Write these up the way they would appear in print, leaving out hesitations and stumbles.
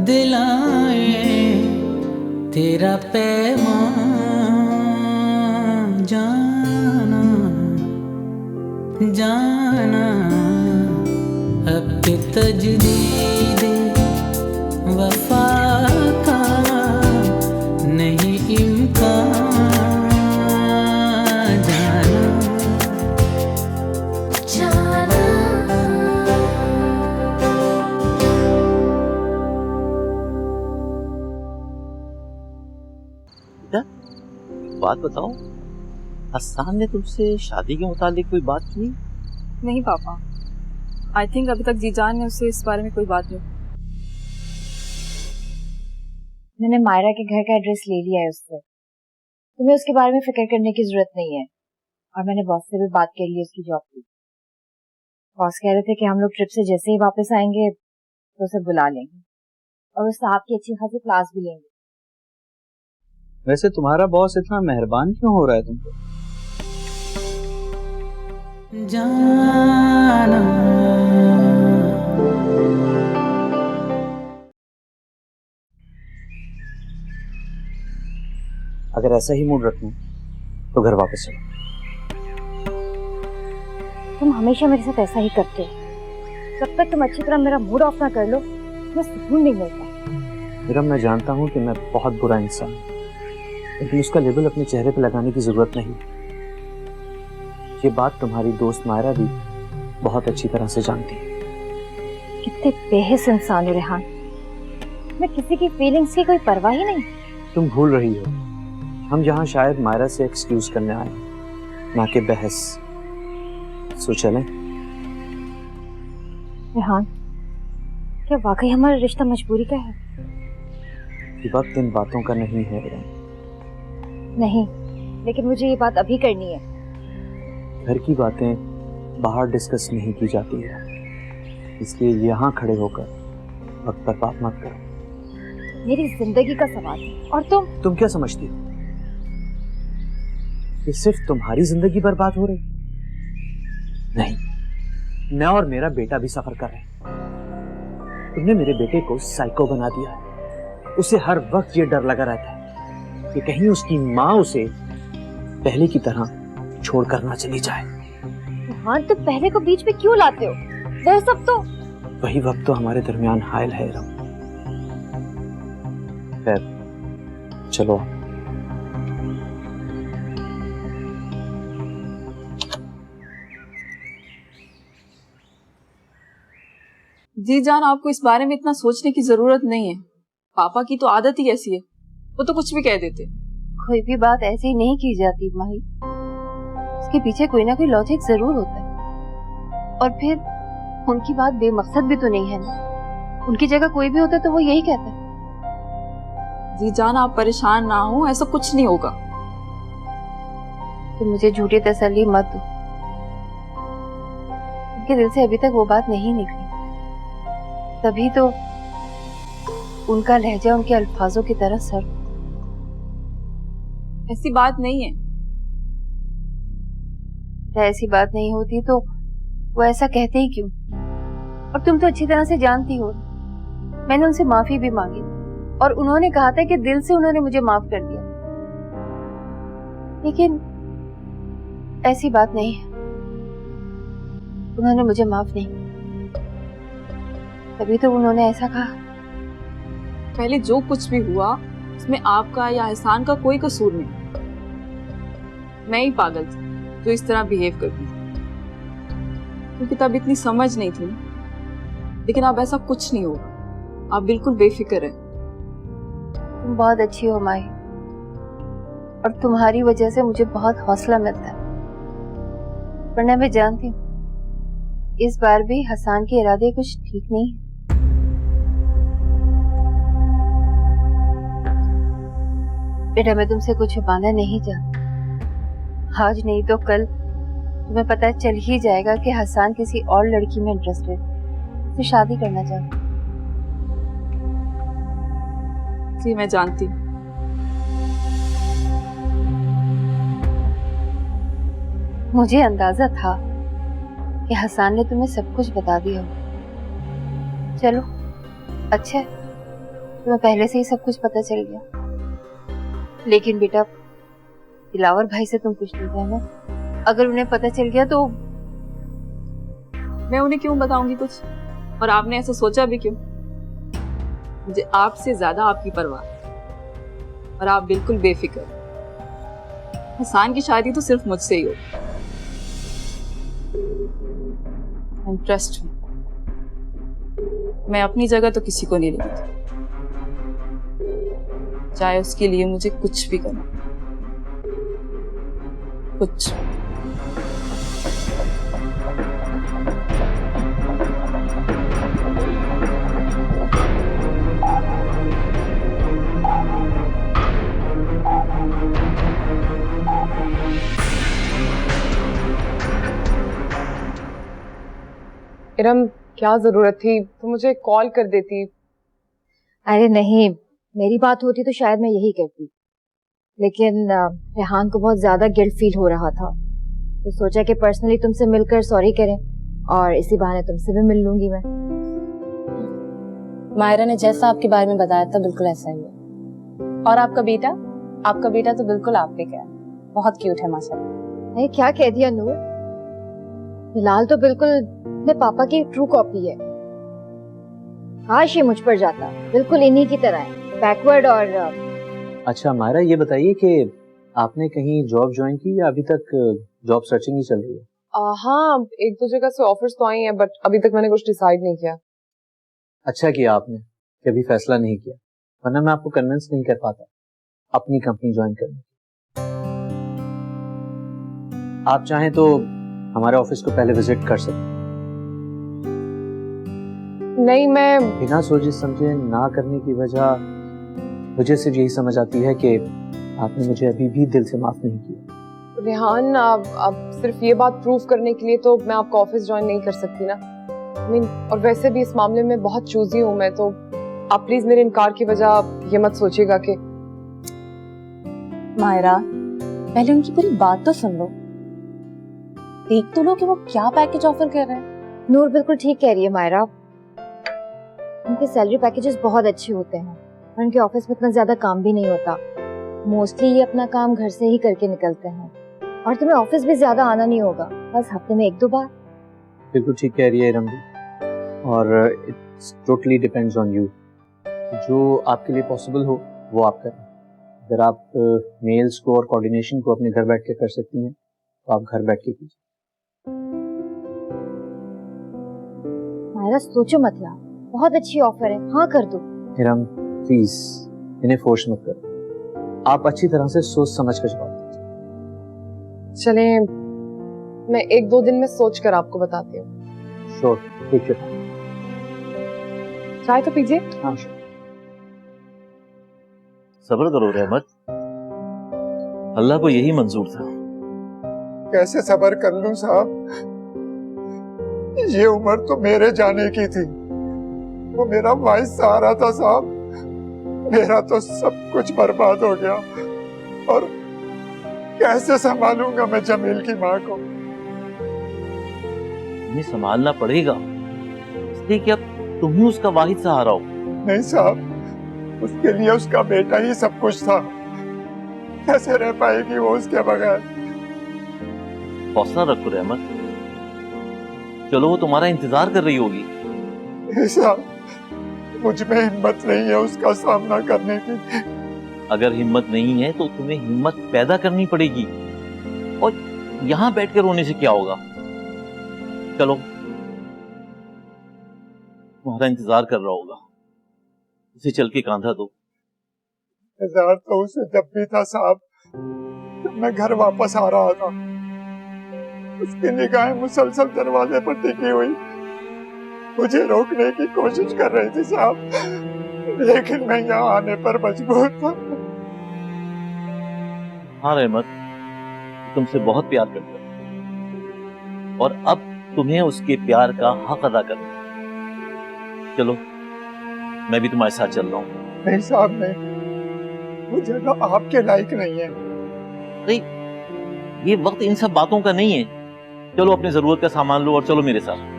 दिलाए तेरा पैगाम जाना जाना अब के तजदीद वफा का नहीं इम्कान जाना जाना। बात बताओ, हसन ने तुमसे शादी के मुतालिक कोई बात की? नहीं पापा, आई थिंक अभी तक जीजान ने उससे इस बारे में कोई बात नहीं। मैंने मायरा के घर का एड्रेस ले लिया है उससे। तुम्हें उसके बारे में फिक्र करने की जरूरत नहीं है। और मैंने बॉस से भी बात कर ली उसकी जॉब की। बॉस कह रहे थे कि हम लोग ट्रिप से जैसे ही वापस आएंगे तो उसे बुला लेंगे और उस साहब की अच्छी खासी क्लास भी लेंगे। वैसे तुम्हारा बॉस इतना मेहरबान क्यों हो रहा है तुमको? जाना अगर ऐसा ही मूड रखना तो घर वापस चलो। तुम हमेशा मेरे साथ ऐसा ही करते हो। जब तक तुम अच्छी तरह मेरा मूड ऑफ ना कर लो मुझे सुकून नहीं मिलता। मेरा मैं जानता हूँ कि मैं बहुत बुरा इंसान हूँ, लेकिन उसका लेबल अपने चेहरे पे लगाने की जरूरत नहीं। ये बात तुम्हारी दोस्त मायरा भी बहुत अच्छी तरह से जानती है। कितने बेहिस इंसान हो रेहान। मैं किसी की फीलिंग्स की कोई परवाह ही नहीं। तुम भूल रही हो, हम यहाँ शायद मायरा से एक्सक्यूज करने आए, ना कि बहस। सो चलें? रेहान, क्या वाकई हमारा रिश्ता मजबूरी का है? ये वक्त इन बातों का नहीं है। नहीं, लेकिन मुझे ये बात अभी करनी है। घर की बातें बाहर डिस्कस नहीं की जाती है, इसलिए यहाँ खड़े होकर वक्त पर बात मत करो। मेरी जिंदगी का सवाल है और तुम क्या समझती हो कि सिर्फ तुम्हारी जिंदगी बर्बाद हो रही? नहीं, मैं और मेरा बेटा भी सफर कर रहे हैं। तुमने मेरे बेटे को साइको बना दिया है। उसे हर वक्त ये डर लगा रहता है कि कहीं उसकी माँ उसे पहले की तरह छोड़कर ना चली जाए। हाँ, तुम पहले को बीच में क्यों लाते हो? वो सब तो वही वक्त तो हमारे दरमियान हायल है। खैर, चलो। जी जान, आपको इस बारे में इतना सोचने की जरूरत नहीं है। पापा की तो आदत ही ऐसी है, वो तो कुछ भी कह देते। कोई भी बात ऐसे ही नहीं की जाती माही, उसके पीछे कोई ना कोई लॉजिक जरूर होता है। और फिर उनकी बात बेमकसद भी तो नहीं है ना। उनकी जगह कोई भी होता तो वो यही कहता है। जी जान, आप परेशान ना हो, ऐसा कुछ नहीं होगा। तो मुझे झूठी तसल्ली मत दो। उनके दिल से अभी तक वो बात नहीं निकली, तभी तो उनका लहजा उनके अल्फाजों की तरह सर। ऐसी बात नहीं है। ऐसी बात नहीं होती तो वो ऐसा कहते ही क्यों? और तुम तो अच्छी तरह से जानती हो, मैंने उनसे माफी भी मांगी और उन्होंने कहा था कि दिल से उन्होंने मुझे माफ कर दिया। लेकिन ऐसी बात नहीं है, उन्होंने मुझे माफ नहीं, तभी तो उन्होंने ऐसा कहा। पहले जो कुछ भी हुआ उसमें आपका या एहसान का कोई कसूर नहीं। मैं ही पागल थी जो इस तरह बिहेव करती थी, क्योंकि तब इतनी समझ नहीं थी। लेकिन अब ऐसा कुछ नहीं होगा, आप बिल्कुल बेफिक्र है। तुम बहुत अच्छी हो माही, और तुम्हारी वजह से मुझे बहुत हौसला मिलता है। वरना मैं जानती हूँ इस बार भी हसन के इरादे कुछ ठीक नहीं है। बेटा, मैं तुमसे कुछ छुपाना नहीं चाहती। आज नहीं तो कल तुम्हें पता चल ही जाएगा कि हसन किसी और लड़की में इंटरेस्टेड, उससे शादी करना चाहता। जी मैं जानती हूँ। मुझे अंदाजा था कि हसन ने तुम्हें सब कुछ बता दिया। चलो अच्छा है, तुम्हें पहले से ही सब कुछ पता चल गया। लेकिन बेटा, दिलावर भाई से तुम कुछ नहीं कहना। अगर उन्हें पता चल गया तो मैं उन्हें क्यों बताऊंगी कुछ? और आपने ऐसा सोचा भी क्यों? मुझे आपसे ज्यादा आपकी परवाह है। और आप बिल्कुल बेफिक्र। हसान की शादी तो सिर्फ मुझसे ही हो। ट्रस्ट मैं अपनी जगह तो किसी को नहीं लेती, चाहे उसके लिए मुझे कुछ भी करना, कुछ। इरम, क्या जरूरत थी? तो मुझे कॉल कर देती। अरे नहीं, मेरी बात होती तो शायद मैं यही करती, लेकिन रेहान को बहुत ज्यादा गिल्ट फील हो रहा था, तो सोचा कि पर्सनली तुमसे मिलकर सॉरी करें और इसी बहाने तुमसे भी मिल लूंगी मैं। मायरा ने जैसा आपके बारे में बताया था बिल्कुल ऐसा ही है। और आपका बेटा तो बिल्कुल आप पे गया, बहुत क्यूट है माशाल्लाह। अरे क्या कह दिया नूर, फिलहाल तो बिल्कुल अपने पापा की ट्रू कॉपी है। काश ये मुझ पर जाता, बिल्कुल इन्हीं की तरह है, बैकवर्ड। और अच्छा मायरा, ये बताइए कि आपने कहीं जॉब ज्वाइन की या अभी तक जॉब सर्चिंग ही चल रही है? हाँ, एक दो जगह से ऑफर्स तो आई हैं, बट अभी तक मैंने कुछ डिसाइड नहीं किया। अच्छा किया आपने कि अभी फैसला नहीं किया, वरना मैं आपको कन्विंस नहीं कर पाता अपनी कंपनी ज्वाइन करने की। आप चाहें तो हमारे ऑफिस को पहले विजिट कर सकते हैं। नहीं, मैं बिना सोचे समझे ना करने की वजह मुझे सिर्फ यही समझ आती है कि आपने मुझे अभी भी दिल से माफ नहीं किया। रेहान, अब सिर्फ ये बात प्रूव करने के लिए तो मैं आपका ऑफिस ज्वाइन नहीं कर सकती ना। और वैसे भी इस मामले में बहुत चूजी हूँ मैं, तो आप प्लीज मेरे इनकार की वजह ये मत सोचिएगा कि। मायरा, पहले उनकी पूरी बात तो सुन लो, देख तो लो कि वो क्या पैकेज ऑफर कर रहे हैं। नूर बिल्कुल ठीक कह रही है मायरा, उनके सैलरी पैकेजेस बहुत अच्छे होते हैं और उनके ऑफिस में इतना ज्यादा काम भी नहीं होता। मोस्टली ये अपना काम घर से ही करके निकलते हैं और तुम्हें ऑफिस भी ज्यादा आना नहीं होगा, बस हफ्ते में 1-2 बार। बिल्कुल ठीक कह रही है रमदी, और it's totally depends on you. जो आपके लिए पॉसिबल हो वो आप करें। अगर आप मेल्स को और कोऑर्डिनेशन को अपने घर बैठ के कर सकती हैं तो आप घर बैठ के कीजिए। मायरा सोचो मत यार, बहुत अच्छी ऑफर है, हाँ कर दो। हिरम प्लीज इन्हें फोर्स मत करो, आप अच्छी तरह से सोच समझ कर जवाब दीजिए। चलें, मैं 1-2 दिन में सोच कर आपको बताती हूँ। श्योर, ठीक है। चाय तो पीजिए। हाँ, सब्र करो रहमत, अल्लाह को यही मंजूर था। कैसे सब्र कर लूं साहब, ये उम्र तो मेरे जाने की थी, वो मेरा वाइस सहारा था साहब। मेरा तो सब कुछ बर्बाद हो गया और कैसे संभालूंगा मैं जमील की माँ को। तुम्हें संभालना पड़ेगा, इसलिए कि अब तुम ही उसका वाहिद सहारा हो। नहीं साहब, उसके लिए उसका बेटा ही सब कुछ था, कैसे रह पाएगी वो उसके बगैर। हौसला रखो रहमत, चलो वो तुम्हारा इंतजार कर रही होगी। साहब, मुझ में हिम्मत नहीं है उसका सामना करने की। अगर हिम्मत नहीं है तो तुम्हें हिम्मत पैदा करनी पड़ेगी, और यहाँ बैठकर रोने से क्या होगा। चलो, तुम्हारा इंतजार कर रहा होगा, उसे चल के कांधा दो। इंतजार तो उसे जब भी था साहब, जब मैं घर वापस आ रहा था। उसकी निगाहें मुसलसल दरवाजे पर टिकी हुई मुझे रोकने की कोशिश कर रही थी साहब, लेकिन मैं यहाँ आने पर मजबूर था। हाँ रहमत, तुमसे बहुत प्यार करता है और अब तुम्हें उसके प्यार का हक अदा करना है। चलो, मैं भी तुम्हारे साथ चल रहा हूँ। नहीं साहब नहीं, वो जगह आपके लायक नहीं है। नहीं, ये वक्त इन सब बातों का नहीं है। चलो अपनी जरूरत का सामान लो और चलो मेरे साथ।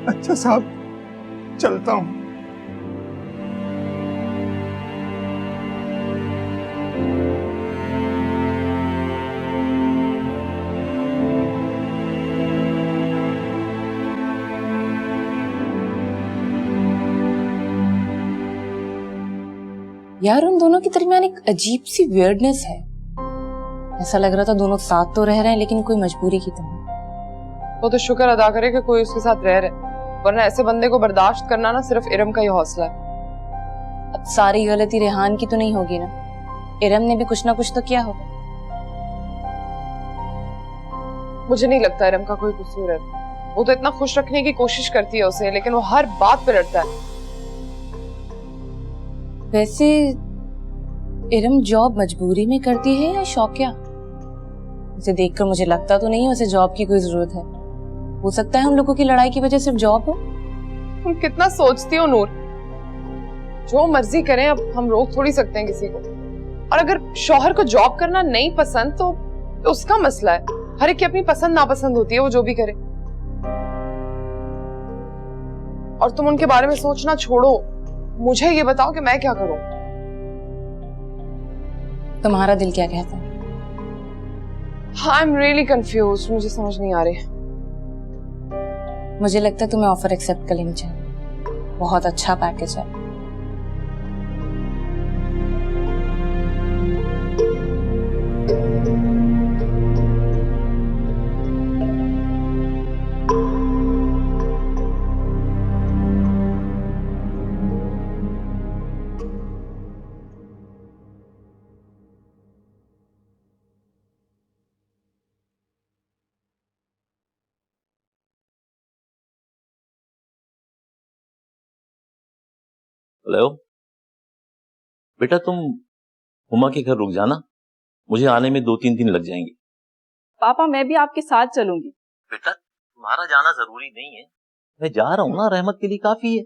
अच्छा साहब, चलता हूँ। यार उन दोनों के दरमियान एक अजीब सी वियर्डनेस है। ऐसा लग रहा था दोनों साथ तो रह रहे हैं लेकिन कोई मजबूरी की तरह। वो तो शुक्र अदा करे कि कोई उसके साथ रह रहे, वरना ऐसे बंदे को बर्दाश्त करना ना सिर्फ इरम का ही हौसला है। अब सारी गलती रेहान की तो नहीं होगी ना, इरम ने भी कुछ ना कुछ तो किया होगा। मुझे नहीं लगता इरम का कोई कसूर है। वो तो इतना खुश रखने की कोशिश करती है उसे, लेकिन वो हर बात पे लड़ता है। वैसे इरम जॉब मजबूरी में करती है या शौकिया? उसे देखकर मुझे लगता तो नहीं है उसे जॉब की कोई जरूरत है। हो सकता है हम लोगों की लड़ाई की वजह सिर्फ जॉब हो। तुम कितना सोचती हो नूर। जो मर्जी करें, अब हम रोक थोड़ी सकते हैं किसी को। और अगर शौहर को जॉब करना नहीं पसंद तो उसका मसला है। हर एक की अपनी पसंद नापसंद होती है, वो जो भी करे। और तुम उनके बारे में सोचना छोड़ो, मुझे ये बताओ कि मैं क्या करूं। तुम्हारा दिल क्या कहता है? आई एम रियली कंफ्यूज्ड, मुझे समझ नहीं आ रही। मुझे लगता है तुम्हें ऑफर एक्सेप्ट कर लेनी चाहिए। बहुत अच्छा पैकेज है। हेलो बेटा, तुम हुमा के घर रुक जाना, मुझे आने में 2-3 दिन लग जाएंगे। पापा मैं भी आपके साथ चलूंगी। बेटा तुम्हारा जाना जरूरी नहीं है, मैं जा रहा हूँ ना, रहमत के लिए काफी है।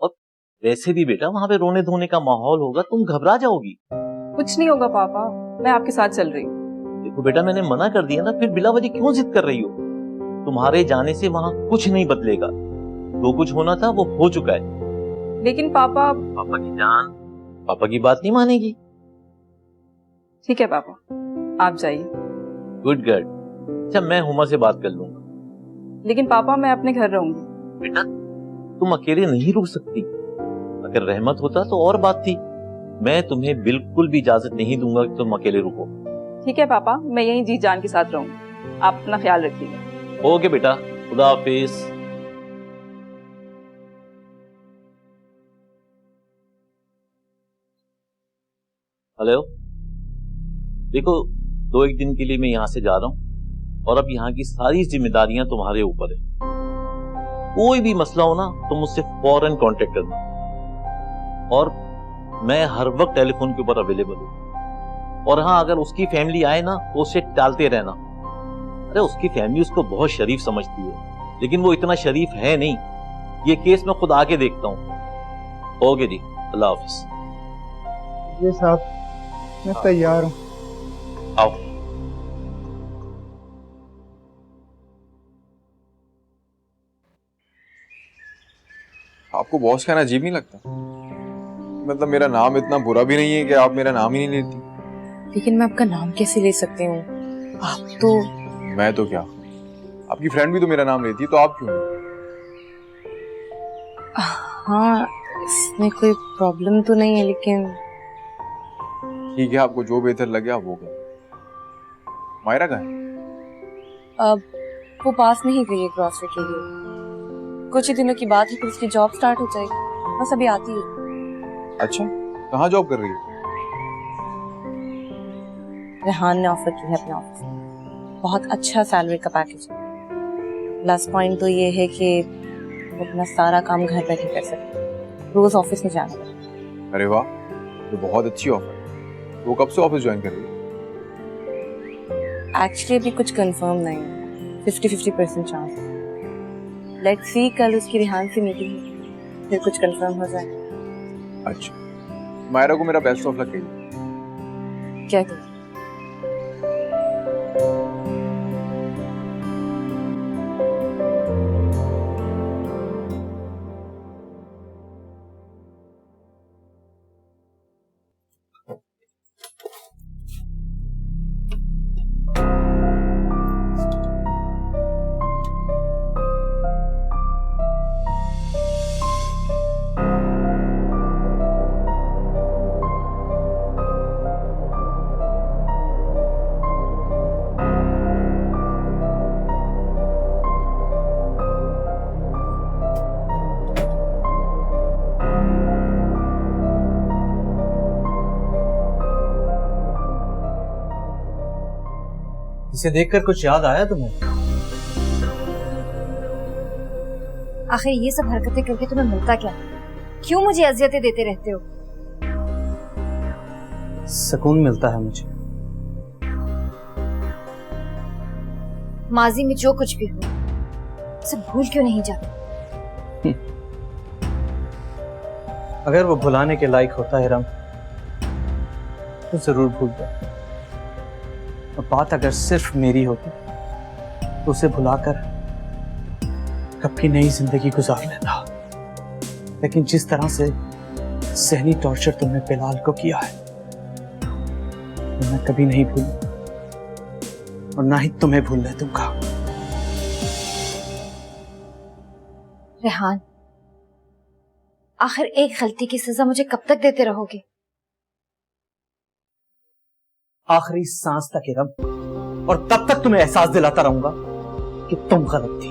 और वैसे भी बेटा वहां पे रोने धोने का माहौल होगा, तुम घबरा जाओगी। कुछ नहीं होगा पापा, मैं आपके साथ चल रही हूँ। देखो बेटा, मैंने मना कर दिया ना, फिर बिला वजह क्यों जिद कर रही हो? तुम्हारे जाने से वहां कुछ नहीं बदलेगा। जो कुछ होना था वो हो चुका है। लेकिन पापा की जान पापा की बात नहीं मानेगी। ठीक है पापा, आप जाइए। Good girl. अच्छा मैं हुमा से बात कर लूंगा। लेकिन पापा मैं अपने घर रहूंगी। बेटा तुम अकेले नहीं रुक सकती। अगर रहमत होता तो और बात थी। मैं तुम्हें बिल्कुल भी इजाजत नहीं दूंगा कि तुम अकेले रुको। ठीक है पापा, मैं यहीं जी जान के साथ रहूंगी। आप अपना ख्याल रखिएगा। ओके बेटा, खुदा हाफिज। हेलो, देखो 2-1 दिन के लिए मैं यहाँ से जा रहा हूँ और अब यहाँ की सारी जिम्मेदारियां तुम्हारे ऊपर है। कोई भी मसला हो ना तो मुझसे फौरन कांटेक्ट करना, और मैं हर वक्त टेलीफोन के ऊपर अवेलेबल हूँ। और हाँ, अगर उसकी फैमिली आए ना तो उसे टालते रहना। अरे उसकी फैमिली उसको बहुत शरीफ समझती है, लेकिन वो इतना शरीफ है नहीं। ये केस मैं खुद आके देखता हूँ। ओके जी, अल्लाह हाफिज। ये साहब मैं तैयार हूँ। आओ। आपको बॉस कहना अजीब नहीं लगता? मतलब मेरा नाम इतना बुरा भी नहीं है कि आप मेरा नाम ही नहीं लेती। लेकिन मैं आपका नाम कैसे ले सकती हूँ? आप तो मैं तो क्या, आपकी फ्रेंड भी तो मेरा नाम लेती है, तो आप क्यों नहीं? हाँ, इसमें कोई प्रॉब्लम तो नहीं है, लेकिन ठीक है, आपको जो बेहतर लगे आप वो करें। मायरा कहाँ है? अब वो पास नहीं गई है ग्रॉसरी के लिए। कुछ ही दिनों की बात है, फिर उसकी जॉब स्टार्ट हो जाएगी। बस अभी आती है। अच्छा, कहाँ जॉब कर रही है? रेहान ने ऑफर की है अपने ऑफिस में। बहुत अच्छा सैलरी का पैकेज है। प्लस पॉइंट तो ये है कि वो अपना सारा काम घर बैठे कर सकते हैं, रोज ऑफिस नहीं जाना पड़ता। अरे वाह, ये बहुत अच्छी ऑफर है। वो कब से ऑफिस ज्वाइन कर रही है? एक्चुअली अभी कुछ कंफर्म नहीं है, 50-50% चांस। लेट्स सी, कल उसकी रेहान से मीटिंग है, फिर कुछ कंफर्म हो जाए। अच्छा, मायरा को मेरा बेस्ट ऑफ लक कहिए। क्या कहते? इसे देखकर कुछ याद आया तुम्हें? आखिर ये सब हरकतें करके तुम्हें मिलता क्या? क्यों मुझे अजियतें देते रहते हो? सुकून मिलता है मुझे। माजी में जो कुछ भी हो उसे भूल क्यों नहीं जाते? अगर वो भुलाने के लायक होता है रम तो जरूर भूल जाता। और बात अगर सिर्फ मेरी होती तो उसे भुलाकर कभी नई जिंदगी गुजार लेता। लेकिन जिस तरह से सहनी टॉर्चर तुमने बिलाल को किया है वो मैं कभी नहीं भूलूं और ना ही तुम्हें भूलने दूंगा। रेहान, आखिर एक गलती की सजा मुझे कब तक देते रहोगे? आखिरी सांस तक रब, और तब तक तुम्हें एहसास दिलाता रहूंगा कि तुम गलत थी।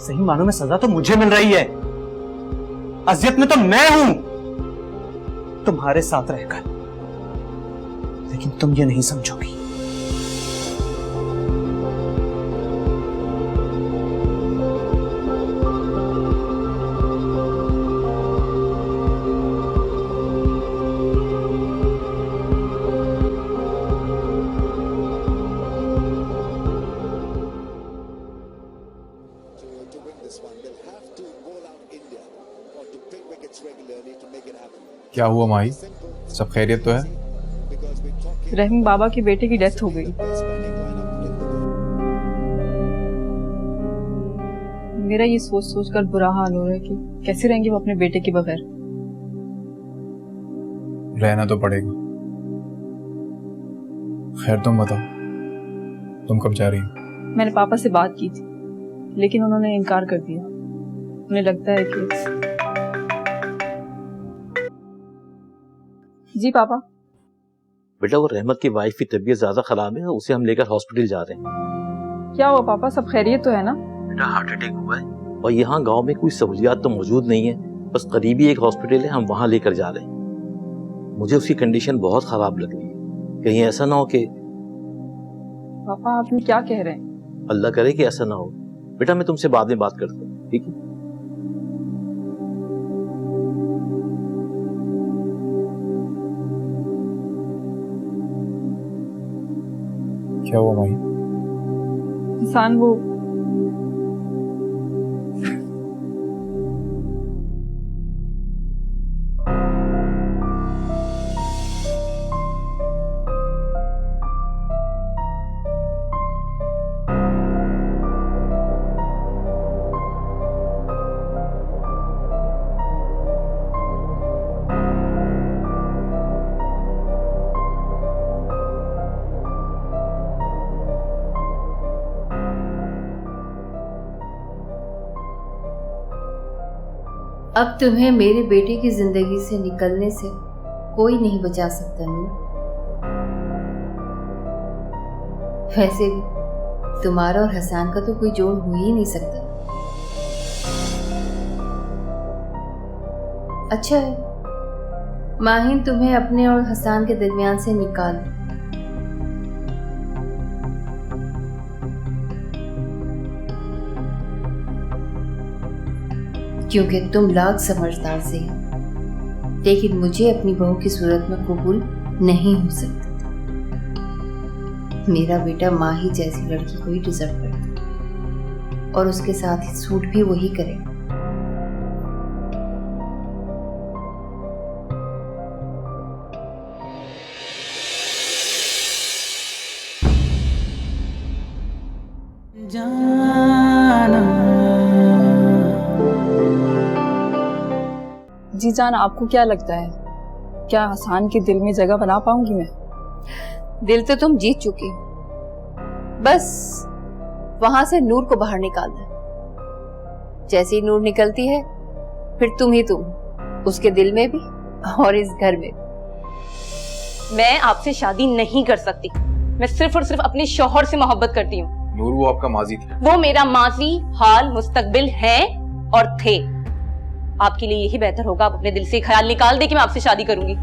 सही मानों में सजा तो मुझे मिल रही है, अजियत में तो मैं हूं तुम्हारे साथ रहकर, लेकिन तुम ये नहीं समझोगी। क्या हुआ माही, सब खैरियत तो है? रहमी बाबा के बेटे की डेथ हो गई। मेरा ये सोच सोच कर बुरा हाल हो रहा है कि कैसे रहेंगे वो अपने बेटे के बगैर। रहना तो पड़ेगा। खैर तुम बताओ, तुम कब जा रही हो? मैंने पापा से बात की थी लेकिन उन्होंने इनकार कर दिया। उन्हें लगता है कि जी पापा। बेटा वो रहमत की वाइफ की तबीयत ज्यादा खराब है, उसे हम लेकर हॉस्पिटल जा रहे हैं। क्या हुआ पापा, सब खैरियत तो है ना? बेटा हार्ट अटैक हुआ है और यहाँ गांव में कोई सहूलियात तो मौजूद नहीं है, बस करीबी एक हॉस्पिटल है, हम वहां लेकर जा रहे हैं। मुझे उसकी कंडीशन बहुत खराब लग रही है, कहीं ऐसा ना हो कि। पापा आप क्या कह रहे हैं? अल्लाह करे कि ऐसा ना हो। बेटा मैं तुमसे बाद में बात करता हूँ, ठीक है? क्या हुआ माही? इंसान वो अब तुम्हें मेरे बेटे की जिंदगी से निकलने से कोई नहीं बचा सकता नूर। वैसे भी तुम्हारा और हसन का तो कोई जोड़ हो ही नहीं सकता। अच्छा है माहिन तुम्हें अपने और हसन के दरमियान से निकाल दो। क्योंकि तुम लाख समझदार से हो, लेकिन मुझे अपनी बहू की सूरत में कबूल नहीं हो सकता। मेरा बेटा माही जैसी लड़की को ही डिजर्व करता और उसके साथ ही सूट भी वही करेगा। जी जान, आपको क्या लगता है क्या हसन के दिल में जगह बना पाऊंगी मैं? दिल तो तुम जीत चुकी हो, बस वहां से नूर को बाहर निकालना। जैसे ही नूर निकलती है फिर तुम ही तुम, उसके दिल में भी और इस घर में। मैं आपसे शादी नहीं कर सकती। मैं सिर्फ और सिर्फ अपने शौहर से मोहब्बत करती हूँ। नूर वो आपका माजी था। वो मेरा माजी, हाल, मुस्तकबिल है और थे। आपके लिए यही बेहतर होगा आप अपने दिल से ख्याल निकाल दे कि मैं आपसे शादी करूंगी।